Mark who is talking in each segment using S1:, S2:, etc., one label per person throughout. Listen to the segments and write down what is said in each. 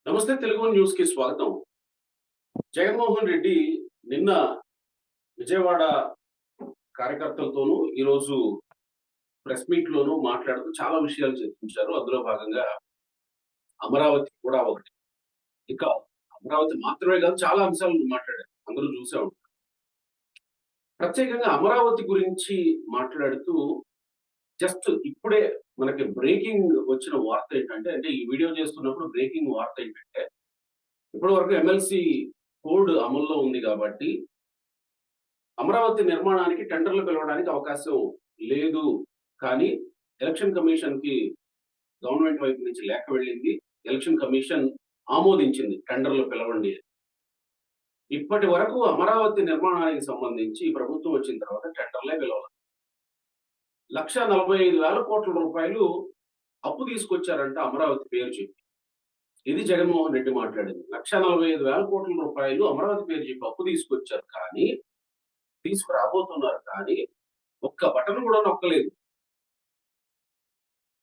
S1: నమస్తే తెలుగు న్యూస్ కి స్వాగతం. జగన్మోహన్ రెడ్డి నిన్న విజయవాడ కార్యకర్తలతోనూ, ఈరోజు ప్రెస్ మీట్ లోనూ మాట్లాడుతూ చాలా విషయాలు చర్చించారు. అందులో భాగంగా అమరావతి కూడా ఒకటి. ఇక అమరావతి మాత్రమే కాదు, చాలా అంశాలను మాట్లాడారు. అందరూ చూసే ఉంటారు. ప్రత్యేకంగా అమరావతి గురించి మాట్లాడుతూ జస్ట్ ఇప్పుడే మనకి బ్రేకింగ్ వచ్చిన వార్త ఏంటంటే, ఈ వీడియో చేస్తున్నప్పుడు బ్రేకింగ్ వార్త ఏంటంటే, ఇప్పటి వరకు ఎమ్మెల్సీ కోడ్ అమల్లో ఉంది కాబట్టి అమరావతి నిర్మాణానికి టెండర్లు పిలవడానికి అవకాశం లేదు. కానీ ఎలక్షన్ కమిషన్‌కి గవర్నమెంట్ వైపు నుంచి లేఖ వెళ్ళింది. ఎలక్షన్ కమిషన్ ఆమోదించింది టెండర్లు పిలవండి అని. ఇప్పటి వరకు అమరావతి నిర్మాణానికి సంబంధించి ప్రభుత్వం వచ్చిన తర్వాత టెండర్లే పిలవల. 1,45,00,00,000 అప్పు తీసుకొచ్చారంట అమరావతి పేరు చెప్పి. ఇది జగన్మోహన్ రెడ్డి మాట్లాడింది. 1,45,00,00,000 అమరావతి పేరు చెప్పి అప్పు తీసుకొచ్చారు కానీ, తీసుకురాబోతున్నారు కానీ, ఒక్క బటన్ కూడా నొక్కలేదు.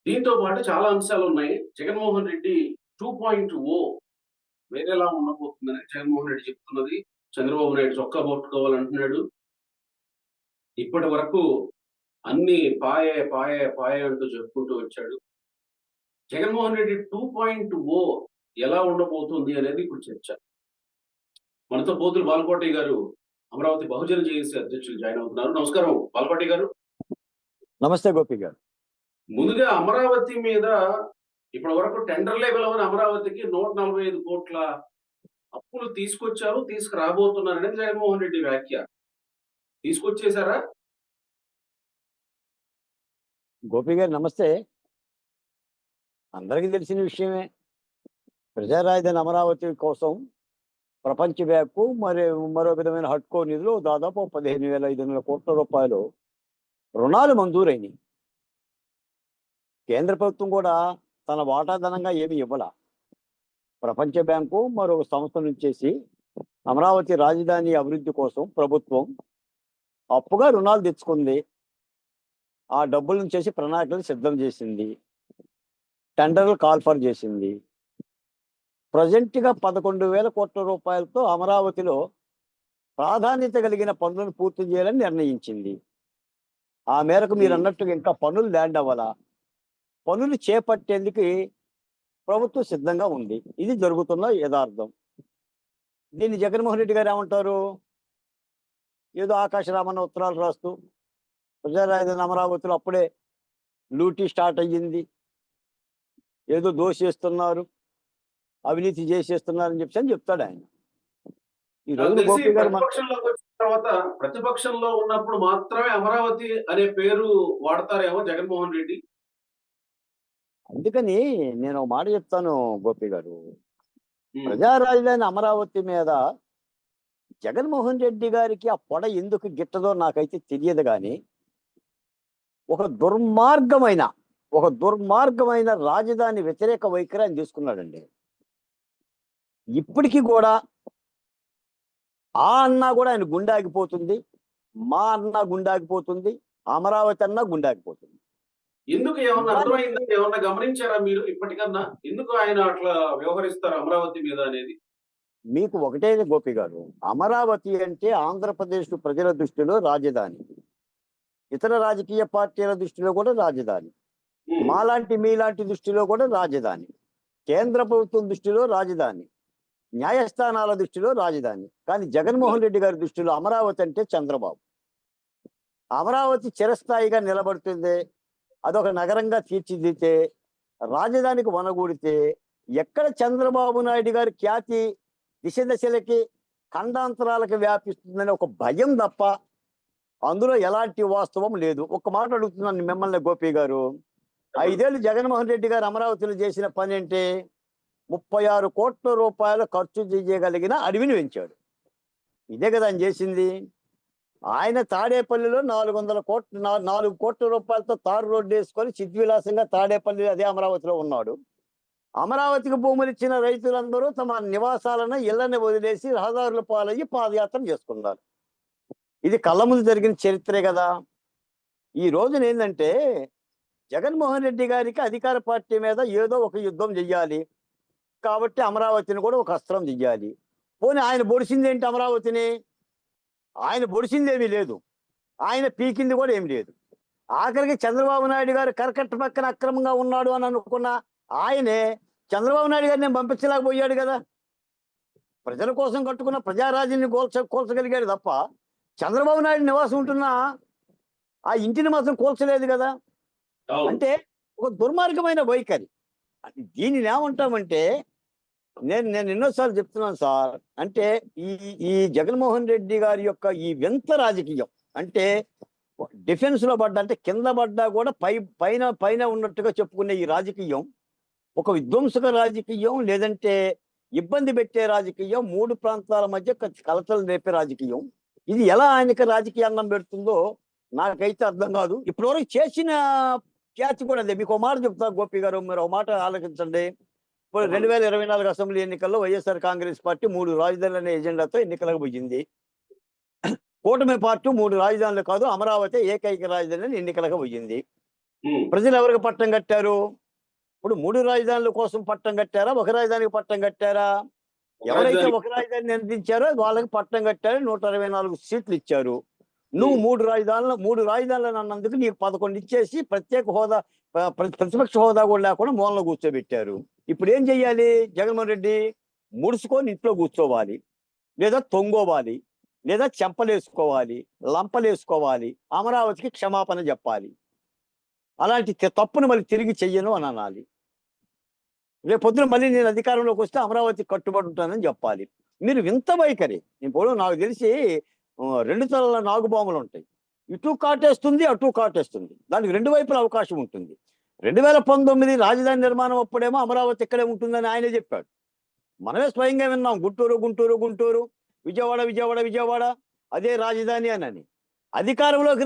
S1: దీంతో పాటు చాలా అంశాలున్నాయి. జగన్మోహన్ రెడ్డి 2.0 వేరేలా ఉండబోతుందని జగన్మోహన్ రెడ్డి చెప్తున్నది. చంద్రబాబు నాయుడు చొక్కా పట్టుకోవాలంటున్నాడు. ఇప్పటి వరకు అన్ని పాయే, పాయే, పాయే అంటూ చెప్పుకుంటూ వచ్చాడు. జగన్మోహన్ రెడ్డి 2.0 ఎలా ఉండబోతుంది అనేది ఇప్పుడు చర్చ. మనతో పోతులు బాలకోటి గారు, అమరావతి బహుజన జేఏసీ అధ్యక్షులు జాయిన్ అవుతున్నారు. నమస్కారం బాలకోటి గారు.
S2: నమస్తే గోపి గారు.
S1: ముందుగా అమరావతి మీద ఇప్పటి వరకు టెండర్లే పిలవని అమరావతికి 145 కోట్ల అప్పులు తీసుకొచ్చారు, తీసుకురాబోతున్నారు అనేది జగన్మోహన్ రెడ్డి వ్యాఖ్య. తీసుకొచ్చేసారా?
S2: గోపి గారు నమస్తే. అందరికీ తెలిసిన విషయమే. ప్రజా రాజధాని అమరావతి కోసం ప్రపంచ బ్యాంకు మరో విధమైన హడ్కో నిధులు దాదాపు 15,500 కోట్ల రూపాయలు రుణాలు మంజూరైనవి. కేంద్ర ప్రభుత్వం కూడా తన వాటాధనంగా ఏమి ఇవ్వాల. ప్రపంచ బ్యాంకు మరో సంస్థ నుంచేసి అమరావతి రాజధాని అభివృద్ధి కోసం ప్రభుత్వం అప్పుగా రుణాలు తెచ్చుకుంది. ఆ డబ్బులను చేసి ప్రణాళికలు సిద్ధం చేసింది. టెండర్లు కాల్ఫర్ చేసింది. ప్రజెంట్గా 11,000 కోట్ల రూపాయలతో అమరావతిలో ప్రాధాన్యత కలిగిన పనులను పూర్తి చేయాలని నిర్ణయించింది. ఆ మేరకు మీరు అన్నట్టుగా ఇంకా పనులు ల్యాండ్ అవ్వాలా. పనులు చేపట్టేందుకు ప్రభుత్వం సిద్ధంగా ఉంది. ఇది జరుగుతున్న యథార్థం. దీన్ని జగన్మోహన్ రెడ్డి గారు ఏమంటారు? ఏదో ఆకాశరామన్న ఉత్తరాలు రాస్తూ ప్రజా రాజధాని అమరావతిలో అప్పుడే లూటీ స్టార్ట్ అయ్యింది, ఏదో దోషేస్తున్నారు, అవినీతి చేసేస్తున్నారని చెప్పి చెప్తాడు ఆయన. ఈ రోజు గోపి గారు
S1: ప్రతిపక్షంలోకి వచ్చిన తర్వాత, ప్రతిపక్షంలో ఉన్నప్పుడు మాత్రమే అమరావతి అనే పేరు వాడతారేమో జగన్మోహన్ రెడ్డి.
S2: అందుకని నేను ఒక మాట చెప్తాను గోపి గారు. ప్రజా రాజధాని అమరావతి మీద జగన్మోహన్ రెడ్డి గారికి ఆ పొడ ఎందుకు గిట్టదో నాకైతే తెలియదు. కానీ ఒక దుర్మార్గమైన రాజధాని వ్యతిరేక వైఖరి ఆయన తీసుకున్నాడండి. ఇప్పటికీ కూడా ఆ అన్నా కూడా ఆయన గుండె ఆగిపోతుంది, మా అన్న గుండె ఆగిపోతుంది, అమరావతి అన్న గుండె ఆగిపోతుంది.
S1: ఎందుకు? ఏమన్నా అర్థమైందా? ఏమన్నా గమనించారా మీరు ఇప్పటికన్నా? ఎందుకు ఆయన అట్లా వ్యవహరిస్తారు అమరావతి మీద అనేది?
S2: మీకు ఒకటే గోపి గారు, అమరావతి అంటే ఆంధ్రప్రదేశ్ ప్రజల దృష్టిలో రాజధాని, ఇతర రాజకీయ పార్టీల దృష్టిలో కూడా రాజధాని, మాలాంటి మీలాంటి దృష్టిలో కూడా రాజధాని, కేంద్ర ప్రభుత్వం దృష్టిలో రాజధాని, న్యాయస్థానాల దృష్టిలో రాజధాని. కానీ జగన్మోహన్ రెడ్డి గారి దృష్టిలో అమరావతి అంటే చంద్రబాబు. అమరావతి చిరస్థాయిగా నిలబడుతుంది, అదొక నగరంగా తీర్చిదిద్దితే, రాజధానికి వనగూడితే ఎక్కడ చంద్రబాబు నాయుడు గారి ఖ్యాతి దశలకి ఖండాంతరాలకు వ్యాపిస్తుందని ఒక భయం తప్ప అందులో ఎలాంటి వాస్తవం లేదు. ఒక్క మాట అడుగుతున్నాను మిమ్మల్ని గోపి గారు. 5 ఏళ్ళు జగన్మోహన్ రెడ్డి గారు అమరావతిలో చేసిన పని ఏంటి? 36 కోట్ల రూపాయలు ఖర్చు చేయగలిగిన అడవిని పెంచాడు. ఇదే కదా ఆయన చేసింది. ఆయన తాడేపల్లిలో 4 కోట్ల రూపాయలతో తారు రోడ్డు వేసుకొని చిద్విలాసంగా తాడేపల్లి అదే అమరావతిలో ఉన్నాడు. అమరావతికి భూములు ఇచ్చిన రైతులందరూ తమ నివాసాలను ఇళ్లని వదిలేసి రహదారుల పాలయ్యి పాదయాత్ర చేసుకున్నారు. ఇది కళ్ళ ముందు జరిగిన చరిత్రే కదా. ఈ రోజున ఏంటంటే జగన్మోహన్ రెడ్డి గారికి అధికార పార్టీ మీద ఏదో ఒక యుద్ధం చెయ్యాలి, కాబట్టి అమరావతిని కూడా ఒక అస్త్రం దియ్యాలి. పోనీ ఆయన పొడిచింది ఏంటి అమరావతిని? ఆయన పొడిచిందేమీ లేదు, ఆయన పీకింది కూడా ఏమి లేదు. ఆఖరికి చంద్రబాబు నాయుడు గారు కరకట్ట పక్కన అక్రమంగా ఉన్నాడు అని అనుకున్న ఆయనే చంద్రబాబు నాయుడు గారిని పంపించలేకపోయాడు కదా. ప్రజల కోసం కట్టుకున్న ప్రజారాజ్యాన్ని కూల్చగలిగాడు తప్ప చంద్రబాబు నాయుడు నివాసం ఉంటున్న ఆ ఇంటిని మాత్రం కూల్చలేదు కదా.
S1: అవును.
S2: అంటే ఒక దుర్మార్గమైన వైఖరి. దీనిని ఏమంటామంటే, నేను నేను ఎన్నోసార్లు చెప్తున్నాను సార్, అంటే ఈ ఈ జగన్మోహన్ రెడ్డి గారి యొక్క ఈ వింత రాజకీయం, అంటే డిఫెన్స్ లో పడ్డా అంటే కింద పడ్డా కూడా పైన పైన ఉన్నట్టుగా చెప్పుకునే ఈ రాజకీయం ఒక విధ్వంసక రాజకీయం, లేదంటే ఇబ్బంది పెట్టే రాజకీయం, మూడు ప్రాంతాల మధ్య కలతలు రేపే రాజకీయం. ఇది ఎలా ఆయనకి రాజకీయ అన్నం పెడుతుందో నాకైతే అర్థం కాదు. ఇప్పటివరకు చేసిన క్యాచ్ కూడా అదే. మీకు ఒక మాట చెప్తా గోపి గారు, మీరు ఒక మాట ఆలోచించండి. ఇప్పుడు 2024 అసెంబ్లీ ఎన్నికల్లో వైఎస్ఆర్ కాంగ్రెస్ పార్టీ 3 రాజధానులు అనే ఎజెండాతో ఎన్నికలకు పోయింది. కూటమి పార్టీ 3 రాజధానులు కాదు, అమరావతి ఏకైక రాజధాని అని ఎన్నికలకు పోయింది. ప్రజలు ఎవరికి పట్టం కట్టారు? ఇప్పుడు 3 రాజధానుల కోసం పట్టం కట్టారా, ఒక రాజధానికి పట్టం కట్టారా? ఎవరైతే ఒక రాజధాని నిర్మించారో వాళ్ళకి పట్టం కట్టారు, 124 సీట్లు ఇచ్చారు. నువ్వు 3 రాజధానులు అన్నందుకు నీకు 11 ఇచ్చేసి ప్రత్యేక హోదా, ప్రతిపక్ష హోదా కూడా లేకుండా మూలలో కూర్చోబెట్టారు. ఇప్పుడు ఏం చెయ్యాలి జగన్మోహన్ రెడ్డి? ముడుచుకొని ఇంట్లో కూర్చోవాలి, లేదా తొంగోవాలి, లేదా చెంపలేసుకోవాలి, లంపలేసుకోవాలి, అమరావతికి క్షమాపణ చెప్పాలి. అలాంటి తప్పును మళ్ళీ తిరిగి చెయ్యను అని అనాలి. రేపు పొద్దున మళ్ళీ నేను అధికారంలోకి వస్తే అమరావతి కట్టుబడి ఉంటానని చెప్పాలి. మీరు వింత వైఖరి. ఇప్పుడు నాకు తెలిసి 2 తలల నాగుబాములు ఉంటాయి. ఇటు కాటేస్తుంది, అటు కాటేస్తుంది. దానికి 2 వైపుల అవకాశం ఉంటుంది. 2019 రాజధాని నిర్మాణం అప్పుడేమో అమరావతి ఇక్కడే ఉంటుందని ఆయనే చెప్పాడు. మనమే స్వయంగా విన్నాం, గుంటూరు గుంటూరు గుంటూరు, విజయవాడ విజయవాడ విజయవాడ అదే రాజధాని అని. అధికారంలోకి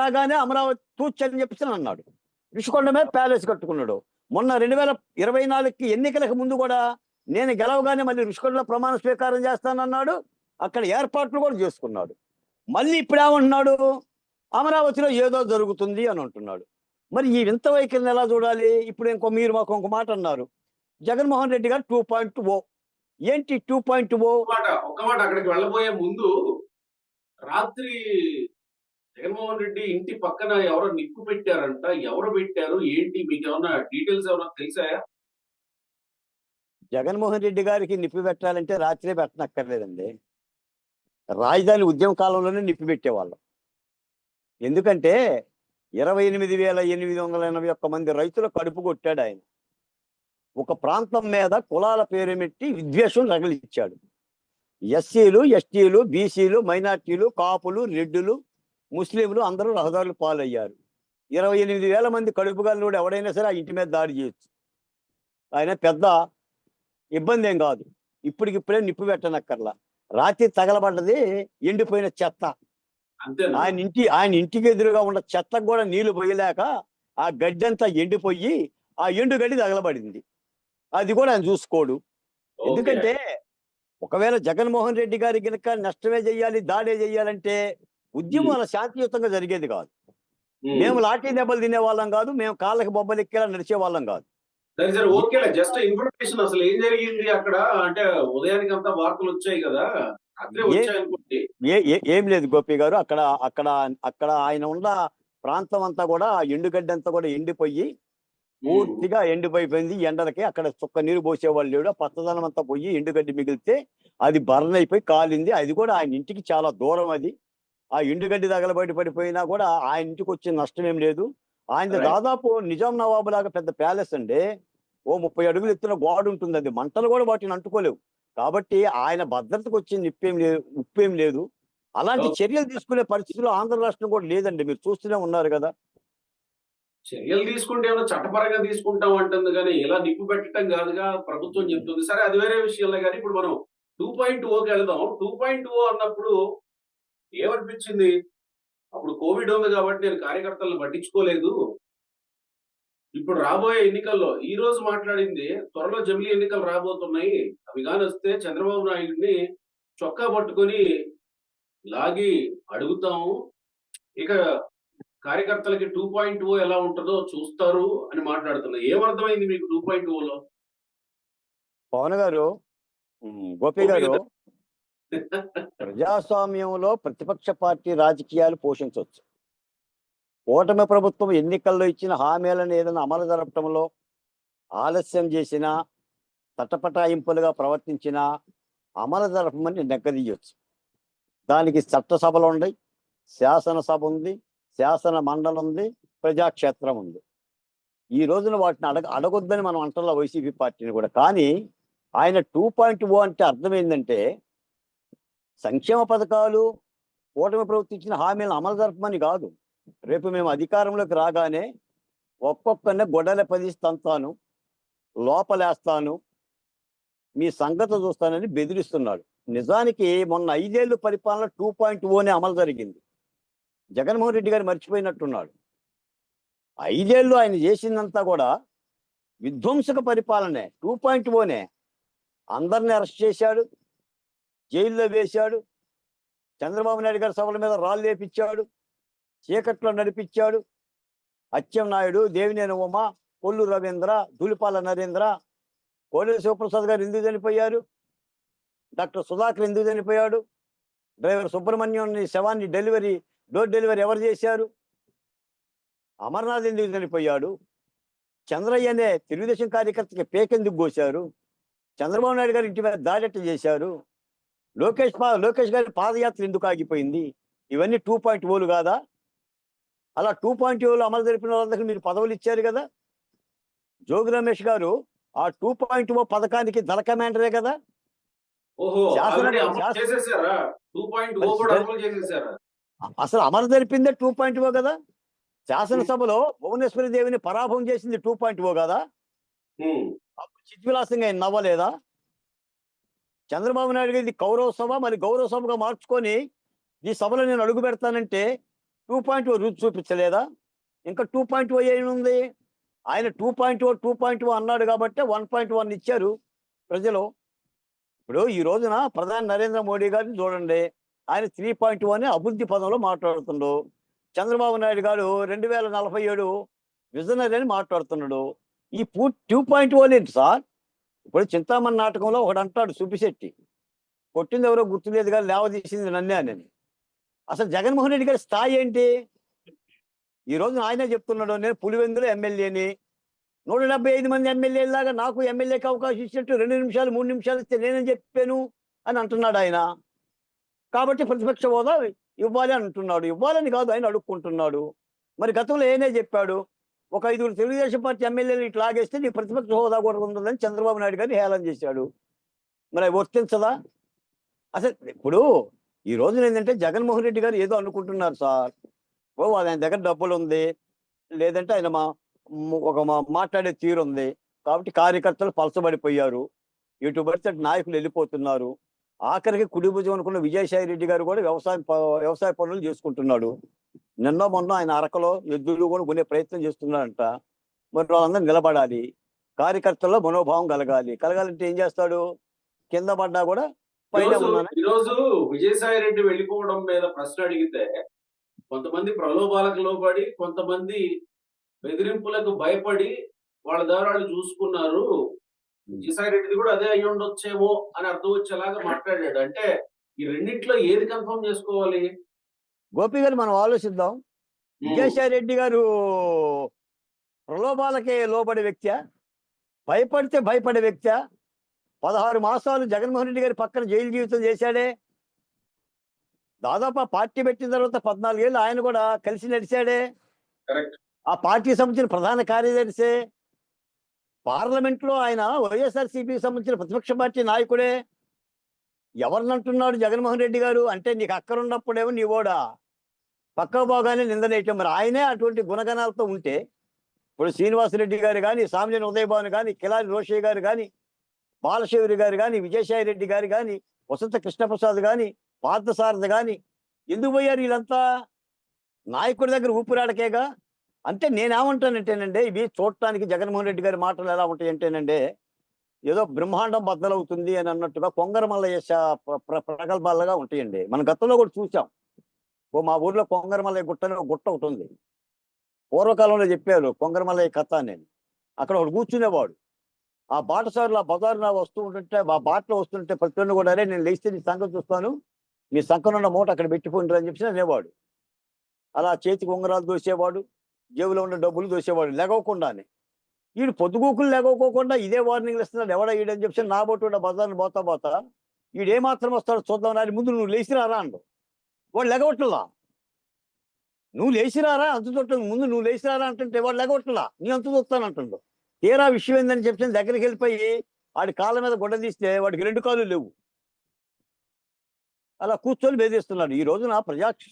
S2: రాగానే అమరావతి తూచని చెప్పేసి అన్నాడు. ఋషికొండ మీద ప్యాలెస్ కట్టుకున్నాడు. మొన్న 2024 ఎన్నికలకు ముందు కూడా నేను గెలవగానే మళ్ళీ ఋషికొండలో ప్రమాణ స్వీకారం చేస్తానన్నాడు. అక్కడ ఏర్పాట్లు కూడా చేసుకున్నాడు. మళ్ళీ ఇప్పుడు ఏమంటున్నాడు? అమరావతిలో ఏదో జరుగుతుంది అని అంటున్నాడు. మరి ఈ వింత వైఖరిని ఎలా చూడాలి? ఇప్పుడు మీరు మాకు ఇంకో మాట అన్నారు, జగన్మోహన్ రెడ్డి గారు 2.0. ఏంటి 2.0?
S1: ఒక్క మాట అక్కడికి వెళ్ళబోయే ముందు, రాత్రి జగన్మోహన్ రెడ్డి ఇంటి పక్కన ఎవరో నిప్పు పెట్టారంట. ఎవరు పెట్టారు ఏంటి? మీకు ఏమన్నా డీటెయిల్స్ ఏమన్నా తెలిసాయా?
S2: జగన్మోహన్ రెడ్డి గారికి నిప్పు పెట్టాలంటే రాత్రే పెట్టనక్కర్లేదండి. రాజధాని ఉద్యమ కాలంలోనే నిప్పు పెట్టేవాళ్ళం. ఎందుకంటే 28,881 మంది రైతుల కడుపు కొట్టాడు ఆయన. ఒక ప్రాంతం మీద కులాల పేరు పెట్టి విద్వేషం రగిలిచ్చాడు. ఎస్సీలు, ఎస్టీలు, బీసీలు, మైనార్టీలు, కాపులు, రెడ్డులు, ముస్లింలు అందరూ రహదారులు పాలయ్యారు. 28,000 మంది కడుపు గల్లోడు ఎవడైనా సరే ఆ ఇంటి మీద దాడి చేయొచ్చు. ఆయన పెద్ద ఇబ్బంది ఏం కాదు. ఇప్పటికిప్పుడే నిప్పు పెట్టనక్కర్లా. రాత్రి తగలబడ్డది ఎండిపోయిన చెత్త. ఆయన ఇంటికి ఎదురుగా ఉన్న చెత్తకు కూడా నీళ్లు పోయలేక ఆ గడ్డి అంతా ఎండిపోయి ఆ ఎండు గడ్డి తగలబడింది. అది కూడా ఆయన చూసుకోడు. ఎందుకంటే ఒకవేళ జగన్మోహన్ రెడ్డి గారి కనుక నష్టమే చెయ్యాలి, దాడే చెయ్యాలంటే ఉద్యమం అలా శాంతియుతంగా జరిగేది కాదు. మేము లాఠీ దెబ్బలు తినే వాళ్ళం కాదు, మేము కాళ్ళకి బొబ్బలు ఎక్కేలా నడిచే వాళ్ళం కాదు.
S1: ఓకేలే, జస్ట్ ఇన్ఫర్మేషన్ అసలు ఏం జరిగింది అక్కడ అంటే ఉదయానికి అంతా వార్తలు వచ్చాయి కదా,
S2: ఏం లేదు గోపి గారు. అక్కడ అక్కడ అక్కడ ఆయన ఉన్న ప్రాంతం అంతా కూడా ఎండుగడ్డి అంతా కూడా ఎండిపోయి పూర్తిగా ఎండిపోయిపోయింది ఎండలకి. అక్కడ చుక్క నీరు పోసేవాళ్ళు లేడు. పచ్చదనం అంతా పోయి ఎండుగడ్డి మిగిలితే అది బర్న్ అయిపోయి కాలింది. అది కూడా ఆయన ఇంటికి చాలా దూరం. అది ఆ ఎండుగడ్డి తగలబడి పడిపోయినా కూడా ఆయన ఇంటికి వచ్చే నష్టం ఏం లేదు. ఆయన దాదాపు నిజాం నవాబు లాగా పెద్ద ప్యాలెస్ అండి. ఓ 30 అడుగులు ఎత్తున గోడ ఉంటుంది. అది మంటలు కూడా వాటిని అంటుకోలేవు. కాబట్టి ఆయన భద్రతకు వచ్చే ఉప్పేం లేదు. అలాంటి చర్యలు తీసుకునే పరిస్థితులు ఆంధ్ర రాష్ట్రం కూడా లేదండి. మీరు చూస్తూనే ఉన్నారు కదా.
S1: చర్యలు తీసుకుంటే ఏమో చట్టపరంగా తీసుకుంటాం అంటుంది కానీ ఇలా నిప్పు పెట్టడం కాదుగా ప్రభుత్వం చెప్తుంది. సరే, అది వేరే విషయంలో. కానీ ఇప్పుడు మనం 2.0కి వెళ్దాం. 2.0 అన్నప్పుడు ఏమనిపించింది? అప్పుడు కోవిడ్ ఉంది కాబట్టి నేను కార్యకర్తలను పట్టించుకోలేదు. ఇప్పుడు రాబోయే ఎన్నికల్లో ఈ రోజు మాట్లాడింది, త్వరలో జమిలీ ఎన్నికలు రాబోతున్నాయి, అవి కానీ వస్తే చంద్రబాబు నాయుడిని చొక్కా పట్టుకొని లాగి అడుగుతాము, ఇక కార్యకర్తలకి 2.0 ఎలా ఉంటుందో చూస్తారు అని మాట్లాడుతున్నారు. ఏమర్థమైంది మీకు 2.0లో?
S2: పవన్ గారు, గోపి
S1: గోపి
S2: గారు,
S1: గారు.
S2: ప్రజాస్వామ్యంలో ప్రతిపక్ష పార్టీ రాజకీయాలు పోషించవచ్చు. కూటమి ప్రభుత్వం ఎన్నికల్లో ఇచ్చిన హామీలను ఏదైనా అమలు జరపడంలో ఆలస్యం చేసినా, తటపటాయింపులుగా ప్రవర్తించినా అమలు జరపమని నెగ్గదీయొచ్చు. దానికి చట్టసభలు ఉన్నాయి, శాసనసభ ఉంది, శాసన మండలి ఉంది, ప్రజాక్షేత్రం ఉంది. ఈ రోజున వాటిని అడగొద్దని మనం అంటున్నాం వైసీపీ పార్టీని కూడా. కానీ ఆయన 2.0 అంటే అర్థం ఏంటంటే, సంక్షేమ పథకాలు, కూటమి ప్రభుత్వం ఇచ్చిన హామీలను అమలు జరపమని కాదు. రేపు మేము అధికారంలోకి రాగానే ఒక్కొక్కరిని గొడ్డల పది తంతాను, లోపలేస్తాను, మీ సంగతి చూస్తానని బెదిరిస్తున్నాడు. నిజానికి మొన్న 5 ఏళ్ళు పరిపాలన 2.0 అమలు జరిగింది. జగన్మోహన్ రెడ్డి గారు మర్చిపోయినట్టున్నాడు. 5 ఏళ్ళు ఆయన చేసిందంతా కూడా విధ్వంసక పరిపాలనే, 2.0. అందరిని అరెస్ట్ చేశాడు, జైల్లో వేశాడు, చంద్రబాబు నాయుడు గారి సభల మీద రాళ్ళు లేపించాడు, చీకట్లో నడిపించాడు. అచ్చెన్నాయుడు, దేవినేని ఉమ, కొల్లు రవీంద్ర, ధూళిపాల నరేంద్ర, కోడెల శివప్రసాద్ గారు ఎందుకు చనిపోయారు, డాక్టర్ సుధాకర్ ఎందుకు చనిపోయాడు, డ్రైవర్ సుబ్రహ్మణ్యం శవాన్ని డోర్ డెలివరీ ఎవరు చేశారు, అమర్నాథ్ ఎందుకు చనిపోయాడు, చంద్రయ్య అనే తెలుగుదేశం కార్యకర్తకి పేకెందుకు కోశారు, చంద్రబాబు నాయుడు గారి ఇంటి మీద దాడెట్ట చేశారు, లోకేష్ గారి పాదయాత్ర ఎందుకు ఆగిపోయింది. ఇవన్నీ 2.0 కాదా? అలా 2.0 అమలు జరిపిన వాళ్ళందరికీ మీరు పదవులు ఇచ్చారు కదా. జోగి రమేష్ గారు ఆ 2.0 పథకానికి ధర కమాండరే కదా.
S1: ఓహో, ఆల్రెడీ అమలు
S2: శాసన
S1: చేసేసారా? 2.0 కూడా అమలు చేసేసారా?
S2: అసలు అమలు జరిపిందే 2.0 కదా. శాసనసభలో భువనేశ్వరి దేవిని పరాభవం చేసింది 2.0 కదా. అప్పుడు చిత్విలాసంగా ఆయన నవ్వలేదా? చంద్రబాబు నాయుడు గారు ఇది గౌరవ సభ, మరి గౌరవ సభగా మార్చుకొని ఈ సభలో నేను అడుగు పెడతానంటే 2.0 రుచి చూపించలేదా? ఇంకా 2.0 ఏముంది? ఆయన 2.0 అన్నాడు కాబట్టి 1.1 ఇచ్చారు ప్రజలు. ఇప్పుడు ఈ రోజున ప్రధాని నరేంద్ర మోడీ గారిని చూడండి, ఆయన 3.0 అని అభివృద్ధి పదంలో మాట్లాడుతుండు. చంద్రబాబు నాయుడు గారు 2047 విజనరీ అని మాట్లాడుతున్నాడు. ఈ 2.0 ఏంటి సార్? ఇప్పుడు చింతామణి నాటకంలో ఒకడు అంటాడు, సుబ్బిశెట్టి, కొట్టింది ఎవరో గుర్తులేదు కానీ లేవదీసింది నన్నే అని. అసలు జగన్మోహన్ రెడ్డి గారి స్థాయి ఏంటి? ఈ రోజు ఆయనే చెప్తున్నాడు, నేను పులివెందులో ఎమ్మెల్యేని, 175 మంది ఎమ్మెల్యేలాగా నాకు ఎమ్మెల్యేకి అవకాశం ఇచ్చినట్టు 2 నిమిషాలు 3 నిమిషాలు ఇస్తే నేనేం చెప్పాను అని అంటున్నాడు ఆయన. కాబట్టి ప్రతిపక్ష హోదా ఇవ్వాలి అని అంటున్నాడు. ఇవ్వాలని కాదు, ఆయన అడుక్కుంటున్నాడు. మరి గతంలో ఏనే చెప్పాడు, ఒక 5 తెలుగుదేశం పార్టీ ఎమ్మెల్యేలు ఇట్లా లాగేస్తే నీ ప్రతిపక్ష హోదా కూడా ఉంటుందని చంద్రబాబు నాయుడు గారిని హేళన చేశాడు. మరి అవి వర్తించదా? అసలు ఇప్పుడు ఈ రోజున ఏంటంటే జగన్మోహన్ రెడ్డి గారు ఏదో అనుకుంటున్నారు సార్. ఆయన దగ్గర డబ్బులు ఉంది, లేదంటే ఆయన మాట్లాడే తీరు ఉంది కాబట్టి కార్యకర్తలు పలసబడిపోయారు, ఇటు పడితే నాయకులు వెళ్ళిపోతున్నారు. ఆఖరికి కుడి భుజం అనుకున్న విజయసాయి రెడ్డి గారు కూడా వ్యవసాయ పనులు చేసుకుంటున్నాడు. నిన్న మొన్న ఆయన అరకలో ఎద్దులు కూడా కొనే ప్రయత్నం చేస్తున్నాడంట. మరి వాళ్ళందరూ నిలబడాలి, కార్యకర్తల్లో మనోభావం కలగాలంటే ఏం చేస్తాడు? కింద పడ్డా కూడా పైన ఉన్నాను.
S1: ఈరోజు విజయసాయి రెడ్డి వెళ్ళిపోవడం మీద ప్రశ్న అడిగితే కొంతమంది ప్రలోభాలకు లోబడి, కొంతమంది బెదిరింపులకు భయపడి వాళ్ళ దారాలు చూసుకున్నారు. విజయసాయి రెడ్డిది కూడా అదే అయ్యి ఉండొచ్చేమో అని అర్థం వచ్చేలాగా మాట్లాడాడు. అంటే ఈ రెండిట్లో ఏది కన్ఫర్మ్ చేసుకోవాలి?
S2: గోపి గారు మనం ఆలోచిద్దాం. విజయసాయి రెడ్డి గారు ప్రలోభాలకే లోబడే వ్యక్తి, భయపడితే భయపడే వ్యక్తి. 16 మాసాలు జగన్మోహన్ రెడ్డి గారి పక్కన జైలు జీవితం చేశాడే. దాదాపు ఆ పార్టీ పెట్టిన తర్వాత 14 ఏళ్ళు ఆయన కూడా కలిసి నడిచాడే. ఆ పార్టీకి సంబంధించిన ప్రధాన కార్యదర్శి, పార్లమెంట్లో ఆయన వైఎస్ఆర్సీపీకి సంబంధించిన ప్రతిపక్ష పార్టీ నాయకుడే. ఎవరినంటున్నాడు జగన్మోహన్ రెడ్డి గారు అంటే, నీకు అక్కరున్నప్పుడేమో నీ ఓడా పక్క బాగానే నిందనేయటం. మరి ఆయనే అటువంటి గుణగణాలతో ఉంటే, ఇప్పుడు శ్రీనివాసరెడ్డి గారు కానీ, సామినేని ఉదయభాను కానీ, కిలారి రోషయ్య గారు కానీ, బాలశివరి గారు కానీ, విజయసాయి రెడ్డి గారు కానీ, వసంత కృష్ణప్రసాద్ కానీ, పార్థసారథి కానీ ఎందుకు పోయారు వీళ్ళంతా? నాయకుడి దగ్గర ఊపిరాడకేగా. అంటే నేనేమంటానంటేనండి, ఇవి చూడటానికి జగన్మోహన్ రెడ్డి గారి మాటలు ఎలా ఉంటాయి అంటేనండి, ఏదో బ్రహ్మాండం బద్దలవుతుంది అని అన్నట్టుగా కొంగరమల్లయ్య ప్రగల్భాలుగా ఉంటాయండి. మన గతంలో కూడా చూసాం. మా ఊర్లో కొంగరమల్లయ్య గుట్ట ఒకటి ఉంది. పూర్వకాలంలో చెప్పారు కొంగరమల్లయ్య కథ అని. అక్కడ ఒకడు కూర్చునేవాడు, ఆ బాటసారులు ఆ బజారున వస్తూ ఉంటుంటే ఆ బాటలో వస్తుంటే ప్రతి కూడా అరే నేను లేస్తే నీ సంగతి చూస్తాను, మీ సంకనున్న మూట అక్కడ పెట్టిపోండి అని చెప్పి అనేవాడు. అలా చేతికి ఉంగరాలు దోసేవాడు, జేబులో ఉన్న డబ్బులు దోసేవాడు లెగవకుండానే. వీడు పొద్దుగూకులు లెగవకోకుండా ఇదే వార్నింగ్లు ఇస్తున్నాడు, ఎవడా ఈడని చెప్పి నా బొట్టు బజార్ని పోతా పోతా వీడు ఏమాత్రం వస్తాడో చూద్దాం రాని ముందు నువ్వు లేచిరారా అండు. వాడు లెగవట్లా. నువ్వు లేచిరారా అంత చూడటం ముందు నువ్వు లేచిరారా అంటుంటే వాడు లెగవట్లా, నీ అంత చూస్తానంటుండు. తీరా విషయం ఏందని చెప్పి దగ్గరికి వెళ్ళిపోయి వాడి కాళ్ళ మీద గుడ్డ తీస్తే వాడికి 2 కాళ్ళు లేవు. అలా కూర్చొని బెదిరిస్తున్నాడు. ఈ రోజున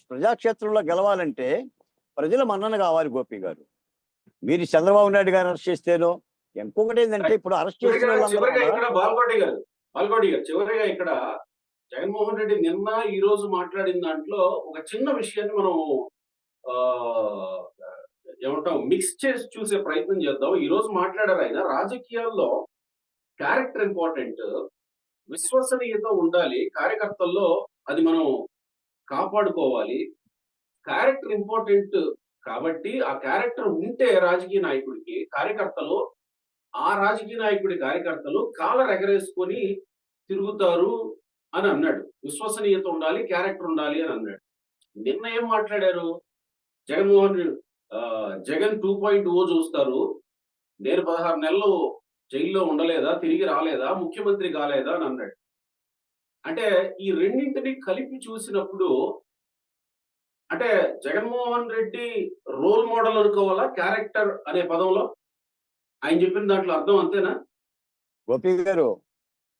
S2: ప్రజాక్షేత్రంలో గెలవాలంటే ప్రజల మన్నన కావాలి గోపి గారు. మీరు చంద్రబాబు నాయుడు గారు అరెస్ట్ చేస్తేనో, ఇంకొకటి ఏంటంటే ఇప్పుడు అరెస్ట్ చేసిన
S1: చివరిగా
S2: వాళ్ళందరూ
S1: చివరిగా
S2: కూడా
S1: ఇక్కడ బాల్కోటి గారు చివరిగా ఇక్కడ జగన్మోహన్ రెడ్డి నిన్న ఈ రోజు మాట్లాడిన దాంట్లో ఒక చిన్న విషయాన్ని మనం ఆ ఏమంటాం మిక్స్ చేసి చూసే ప్రయత్నం చేద్దాం. ఈ రోజు మాట్లాడారు ఆయన, రాజకీయాల్లో క్యారెక్టర్ ఇంపార్టెంట్, విశ్వసనీయత ఉండాలి కార్యకర్తల్లో, అది మనం కాపాడుకోవాలి. క్యారెక్టర్ ఇంపార్టెంట్ కాబట్టి ఆ క్యారెక్టర్ ఉంటే రాజకీయ నాయకుడికి కార్యకర్తలు, ఆ రాజకీయ నాయకుడి కార్యకర్తలు కాలర్ ఎగరేసుకొని తిరుగుతారు అని అన్నాడు. విశ్వసనీయత ఉండాలి, క్యారెక్టర్ ఉండాలి అని అన్నాడు. నిన్న ఏం మాట్లాడారు? జగన్ 2.0 చూస్తారు, నేను 16 నెలలు జైల్లో ఉండలేదా, తిరిగి రాలేదా, ముఖ్యమంత్రి కాలేదా అని అన్నాడు. అంటే ఈ రెండింటిని కలిపి చూసినప్పుడు అంటే జగన్మోహన్ రెడ్డి రోల్ మోడల్ అనుకోవాలా క్యారెక్టర్ అనే పదంలో? ఆయన చెప్పిన దాంట్లో అర్థం అంతేనా?
S2: గోపి గారు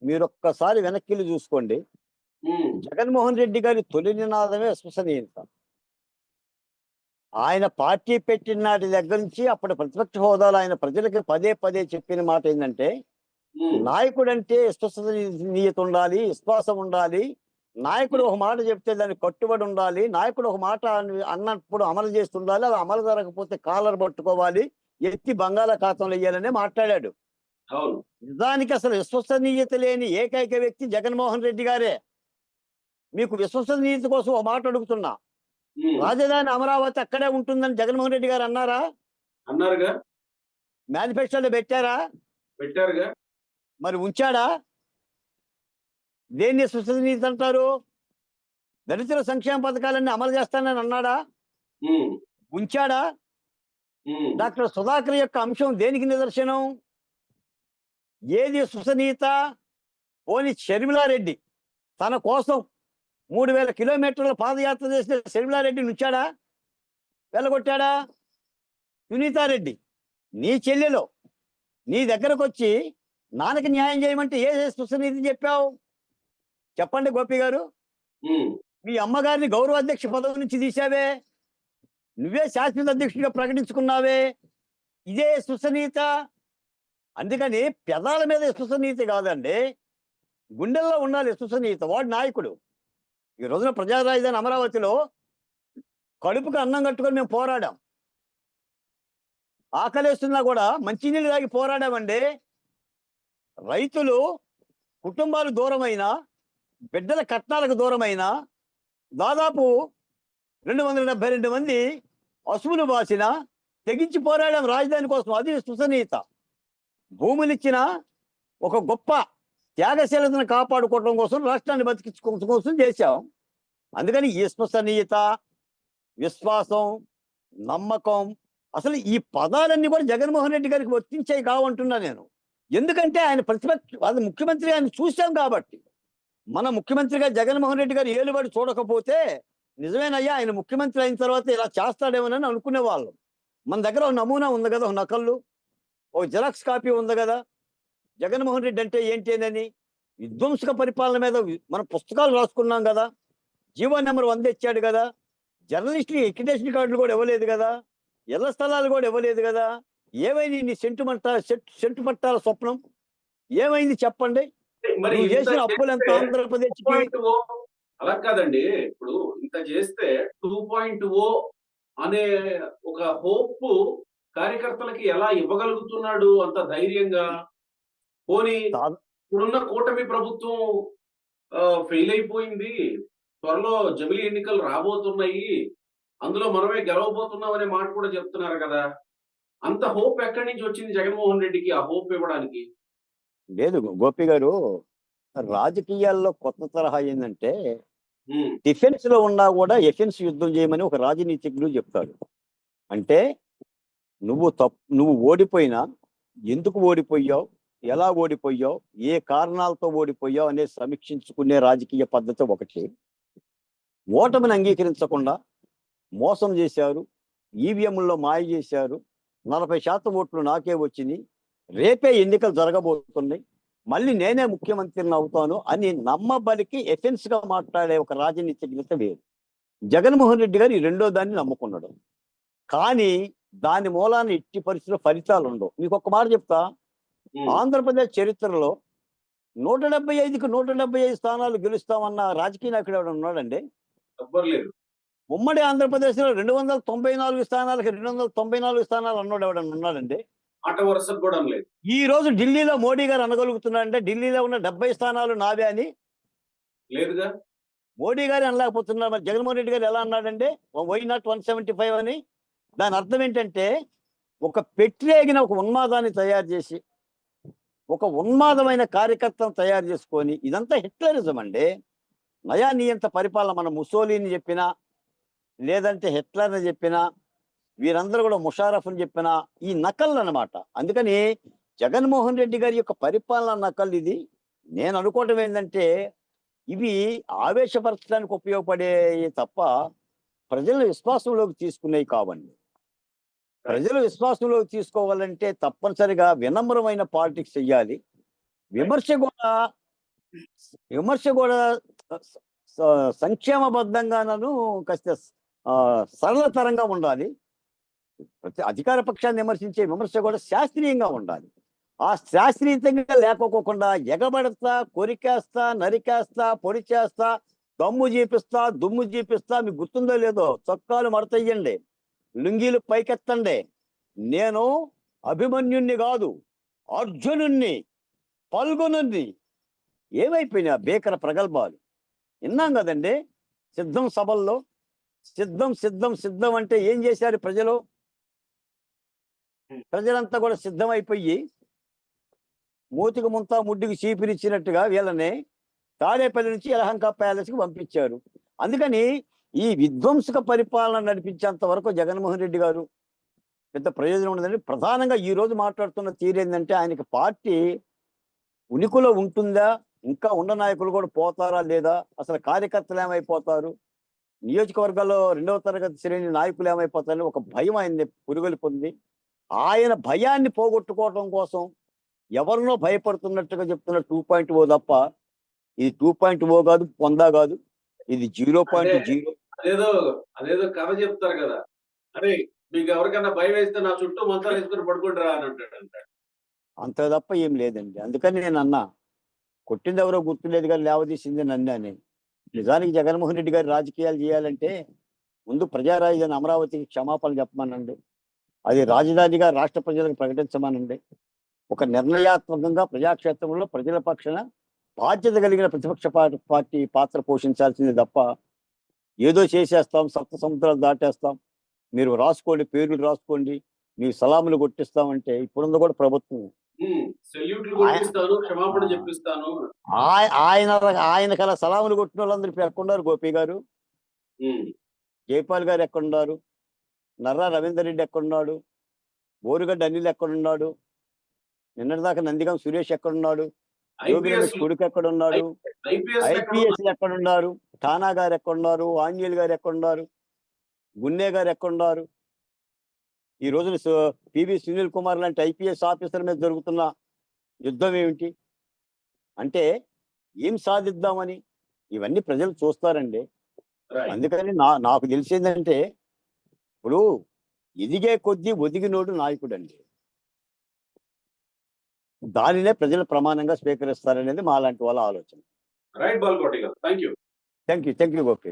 S2: మీరు ఒక్కసారి వెనక్కి చూసుకోండి. జగన్మోహన్ రెడ్డి గారి తొలి నినాదమే విశ్వసనీయత. ఆయన పార్టీ పెట్టిన నాటి దగ్గర నుంచి అప్పటి ప్రతిపక్ష హోదాలో ఆయన ప్రజలకు పదే పదే చెప్పిన మాట ఏంటంటే, నాయకుడు అంటే విశ్వసనీయత ఉండాలి, విశ్వాసం ఉండాలి, నాయకుడు ఒక మాట చెప్తే దానికి కట్టుబడి ఉండాలి, నాయకుడు ఒక మాట అన్నప్పుడు అమలు చేస్తుండాలి, అది అమలు జరగకపోతే కాలర్ పట్టుకోవాలి, ఎత్తి బంగాళాఖాతంలో వేయాలనే మాట్లాడాడు. నిజానికి అసలు విశ్వసనీయత లేని ఏకైక వ్యక్తి జగన్మోహన్ రెడ్డి గారే. మీకు విశ్వసనీయత కోసం ఒక మాట అడుగుతున్నా, రాజధాని అమరావతి అక్కడే ఉంటుందని జగన్మోహన్ రెడ్డి గారు అన్నారా?
S1: అన్నారుగా.
S2: మేనిఫెస్టోలో పెట్టారా?
S1: పెట్టారుగా.
S2: మరి ఉంచాడా? దేన్ని విశ్వసనీయత అంటారు? దళితుల సంక్షేమ పథకాలన్నీ అమలు చేస్తానని అన్నాడా? ఉంచాడా? డాక్టర్ సుధాకర్ యొక్క అంశం దేనికి నిదర్శనం? ఏది విశ్వసనీయత? పోనీ షర్మిలారెడ్డి తన కోసం 3000 కిలోమీటర్ల పాదయాత్ర చేసిన షర్మిలారెడ్డి నుంచాడా? వెళ్ళగొట్టాడా? సునీతారెడ్డి నీ చెల్లెలో నీ దగ్గరకు వచ్చి నాన్నకి న్యాయం చేయమంటే ఏ విశ్వసనీయత చెప్పావు? చెప్పండి గోపి గారు. మీ అమ్మగారిని గౌరవ అధ్యక్ష పదవి నుంచి తీసావే, నువ్వే శాశ్వత అధ్యక్షుడిగా ప్రకటించుకున్నావే, ఇదే విశ్వసనీయత? అందుకని పెదాల మీద విశ్వసనీయత కాదండి, గుండెల్లో ఉండాలి విశ్వసనీయత. వాడు నాయకుడు. ఈ రోజున ప్రజా రాజధాని అమరావతిలో కడుపుకు అన్నం కట్టుకొని మేము పోరాడాం, ఆకలేస్తున్నా కూడా మంచినీళ్ళు తాగి పోరాడామండి. రైతులు కుటుంబాలు దూరమైన, బిడ్డల కట్నాలకు దూరమైన దాదాపు 272 మంది అసువులు బాసిన తెగించి పోరాడాం రాజధాని కోసం. అది విశ్వసనీయత. భూములిచ్చిన ఒక గొప్ప త్యాగశీలతను కాపాడుకోవడం కోసం, రాష్ట్రాన్ని బతికించుకోవడం కోసం చేశాం. అందుకని ఈ విశ్వసనీయత, విశ్వాసం, నమ్మకం, అసలు ఈ పదాలన్నీ కూడా జగన్మోహన్ రెడ్డి గారికి వర్తించాయి కావంటున్నా నేను. ఎందుకంటే ఆయన అది ముఖ్యమంత్రి ఆయన చూశాం కాబట్టి. మన ముఖ్యమంత్రిగా జగన్మోహన్ రెడ్డి గారు ఏలుబడి చూడకపోతే నిజమేనయ్యా ఆయన ముఖ్యమంత్రి అయిన తర్వాత ఇలా చేస్తాడేమోనని అనుకునే వాళ్ళం. మన దగ్గర ఒక నమూనా ఉంది కదా, ఒక నకళ్ళు, ఒక జిరాక్స్ కాపీ ఉంది కదా. జగన్మోహన్ రెడ్డి అంటే ఏంటి అని విధ్వంసక పరిపాలన మీద మన పుస్తకాలు రాసుకున్నాం కదా. జీవో నెంబర్ 100 ఇచ్చాడు కదా. జర్నలిస్టులకి ఎక్రిడేషన్ కార్డులు కూడా ఇవ్వలేదు కదా. ఇళ్ల స్థలాలు కూడా ఇవ్వలేదు కదా. ఏమైంది నీ సెంటు పట్టాల స్వప్నం? ఏమైంది చెప్పండి?
S1: మరి
S2: చేసిన అప్పులు ఎంత ఆంధ్రప్రదేశ్?
S1: అలా కాదండి, ఇప్పుడు ఇంత చేస్తే 2.0 అనే ఒక హోప్ కార్యకర్తలకి ఎలా ఇవ్వగలుగుతున్నాడు అంత ధైర్యంగా? పోనీ ఇప్పుడున్న కూటమి ప్రభుత్వం ఫెయిల్ అయిపోయింది, త్వరలో జమిలీ ఎన్నికలు రాబోతున్నాయి, అందులో మనమే గెలవబోతున్నాం అనే మాట కూడా చెప్తున్నారు కదా. అంత హోప్ ఎక్కడి నుంచి వచ్చింది జగన్మోహన్ రెడ్డికి ఆ హోప్ ఇవ్వడానికి?
S2: లేదు గోపి గారు, రాజకీయాల్లో కొత్త తరహా ఏంటంటే
S1: ఉమ్,
S2: డిఫెన్స్ లో ఉన్నా కూడా ఎఫెన్స్ యుద్ధం చేయమని ఒక రాజనీతిజ్ఞుడు చెప్తాడు. అంటే నువ్వు ఓడిపోయినా ఎందుకు ఓడిపోయావు, ఎలా ఓడిపోయావు, ఏ కారణాలతో ఓడిపోయావు అనేది సమీక్షించుకునే రాజకీయ పద్ధతి ఒకటి. ఓటమిని అంగీకరించకుండా మోసం చేశారు, ఈవీఎంల్లో మాయ చేశారు, 40% ఓట్లు నాకే వచ్చినాయి, రేపే ఎన్నికలు జరగబోతున్నాయి, మళ్ళీ నేనే ముఖ్యమంత్రిని అవుతాను అని నమ్మబలికి ఎఫెన్స్ గా మాట్లాడే ఒక రాజనీతిజ్ఞత వేరు. జగన్మోహన్ రెడ్డి గారు ఈ రెండో దాన్ని నమ్ముకున్నాడు. కానీ దాని మూలాన ఎట్టి పరిస్థితుల్లో ఫలితాలు ఉండవు. మీకు ఒక్క మాట చెప్తా,
S1: ఉమ్,
S2: ఆంధ్రప్రదేశ్ చరిత్రలో 175కి 175 స్థానాలు గెలుస్తామన్న రాజకీయ నాయకుడు ఎవడు ఉన్నాడండి?
S1: ఎవ్వరు లేరు.
S2: ఉమ్మడి ఆంధ్రప్రదేశ్ లో 294 స్థానాలకి 294 స్థానాలు అన్నోడు ఎవడన్నా ఉన్నాడండి?
S1: ఆట వరుసకు కూడా లేదు.
S2: ఈ రోజు ఢిల్లీలో మోడీ గారు అనగలుగుతున్నాడంటే ఢిల్లీలో ఉన్న 70 స్థానాలు నావే అని
S1: లేదుగా.
S2: మోడీ గారు అనలేకపోతున్నారు. మరి జగన్మోహన్ రెడ్డి గారు ఎలా అన్నాడంటే వై నాట్ 175 అని? దాని అర్థం ఏంటంటే ఒక పెట్టిరేగిన ఒక ఉన్మాదాన్ని తయారు చేసి, ఒక ఉన్మాదమైన కార్యకర్తను తయారు చేసుకొని, ఇదంతా హిట్లరిజం అండి. నయా నియంత పరిపాలన. మన ముసోలిని చెప్పినా, లేదంటే హిట్లర్ని చెప్పినా, వీరందరూ కూడా ముషారఫ్ని చెప్పినా ఈ నకళ్ళు అనమాట. అందుకని జగన్మోహన్ రెడ్డి గారి యొక్క పరిపాలన నకళ్ళు ఇది. నేను అనుకోవటం ఏంటంటే ఇవి ఆవేశపరచడానికి ఉపయోగపడే తప్ప ప్రజల విశ్వాసంలోకి తీసుకునేవి కావండి. ప్రజలు విశ్వాసంలోకి తీసుకోవాలంటే తప్పనిసరిగా వినమ్రమైన పాలిటిక్స్ చెయ్యాలి. విమర్శ కూడా విమర్శ కూడా సంక్షేమబద్ధంగానూ కాస్త సరళతరంగా ఉండాలి. ప్రతి అధికార పక్షాన్ని విమర్శించే విమర్శ కూడా శాస్త్రీయంగా ఉండాలి. ఆ శాస్త్రీయంగా లేకపోకుండా ఎగబడతా, కొరికేస్తా, నరికేస్తా, పొడి చేస్తా, దమ్ము చూపిస్తా, దుమ్ము చూపిస్తా. మీకు గుర్తుందో లేదో, చొక్కాలు మడతయ్యండి, లుంగీలు పైకెత్తండి, నేను అభిమన్యుణ్ణి కాదు అర్జునుణ్ణి, పల్గొనుణ్ణి. ఏమైపోయినా భీకర ప్రగల్భాలు విన్నాం కదండి సిద్ధం సభల్లో. సిద్ధం సిద్ధం సిద్ధం అంటే ఏం చేశారు ప్రజలు? ప్రజలంతా కూడా సిద్ధమైపోయి మూతికి ముంతా ముడ్డికి చీపిరిచ్చినట్టుగా వీళ్ళని తాడేపల్లి నుంచి యలహంక ప్యాలెస్కి పంపించారు. అందుకని ఈ విధ్వంసక పరిపాలన నడిపించేంత వరకు జగన్మోహన్ రెడ్డి గారు పెద్ద ప్రయోజనం ఉండదండి. ప్రధానంగా ఈ రోజు మాట్లాడుతున్న తీరు ఏంటంటే ఆయనకి పార్టీ ఉనికిలో ఉంటుందా, ఇంకా ఉన్న నాయకులు కూడా పోతారా లేదా, అసలు కార్యకర్తలు ఏమైపోతారు, నియోజకవర్గాల్లో 2వ తరగతి శ్రేణి నాయకులు ఏమైపోతారని ఒక భయం ఆయన్ని పురుగొల్పుంది. ఆయన భయాన్ని పోగొట్టుకోవడం కోసం ఎవరినో భయపడుతున్నట్టుగా చెప్తున్న 2.0 తప్ప ఇది 2.0 కాదు, 100 కాదు, ఇది 0.0.
S1: అదేదో అదేదో కథ చెప్తారు కదా, అరే మీకు ఎవరికైనా భయం వేస్తే నా చుట్టూ మంచాలు వేసుకొని పడుకుంటారా అని అంటాడు.
S2: అంత తప్ప ఏం లేదండి. అందుకని నేను అన్నా, కొట్టింది ఎవరో గుర్తులేదు కానీ లేవదీసింది నన్ను అని. నిజానికి జగన్మోహన్ రెడ్డి గారు రాజకీయాలు చేయాలంటే ముందు ప్రజా రాజధాని అమరావతికి క్షమాపణ చెప్పమనండి, అది రాజధానిగా రాష్ట్ర ప్రజలకు ప్రకటించమనండి. ఒక నిర్ణయాత్మకంగా ప్రజాక్షేత్రంలో ప్రజల పక్షాన బాధ్యత కలిగిన ప్రతిపక్ష పార్టీ పాత్ర పోషించాల్సింది తప్ప ఏదో చేసేస్తాం, సప్త సముద్రాలు దాటేస్తాం, మీరు రాసుకోండి, పేర్లు రాసుకోండి, మీకు సలాములు కొట్టిస్తామంటే ఇప్పుడుంది కూడా ప్రభుత్వం.
S1: సెల్యూట్లు కొట్టిస్తాను, క్షమాపణ చెప్పిస్తాను.
S2: ఆయనకు అలా సలాములు కొట్టిన వాళ్ళందరూ ఇప్పుడు ఎక్కడున్నారు గోపి గారు? జైపాల్ గారు ఎక్కడున్నారు? నర్రా రవీందర్ రెడ్డి ఎక్కడున్నాడు? బోరుగడ్డ అనిల్ ఎక్కడున్నాడు? నిన్నటిదాకా నందిగం సురేష్ ఎక్కడున్నాడు? యోగి రమేష్ కొడుకు ఎక్కడున్నాడు? ఐపీఎస్ ఎక్కడున్నారు? ఠానా గారు ఎక్కడున్నారు? ఆంజనేయులు గారు ఎక్కడున్నారు? గున్నే గారు ఎక్కడున్నారు? ఈ రోజున పివి సునీల్ కుమార్ లాంటి ఐపీఎస్ ఆఫీసర్ మీద జరుగుతున్న యుద్ధం ఏమిటి అంటే ఏం సాధిద్దామని ఇవన్నీ ప్రజలు చూస్తారండి. అందుకని నాకు తెలిసిందంటే ఇప్పుడు ఎదిగే కొద్దీ ఒదిగినోడు నాయకుడు అండి. దానినే ప్రజలు ప్రమాణంగా స్వీకరిస్తారనేది మా లాంటి వాళ్ళ ఆలోచన.
S1: రైట్ బాల్కోటి గారు, థ్యాంక్ యూ
S2: గోపి.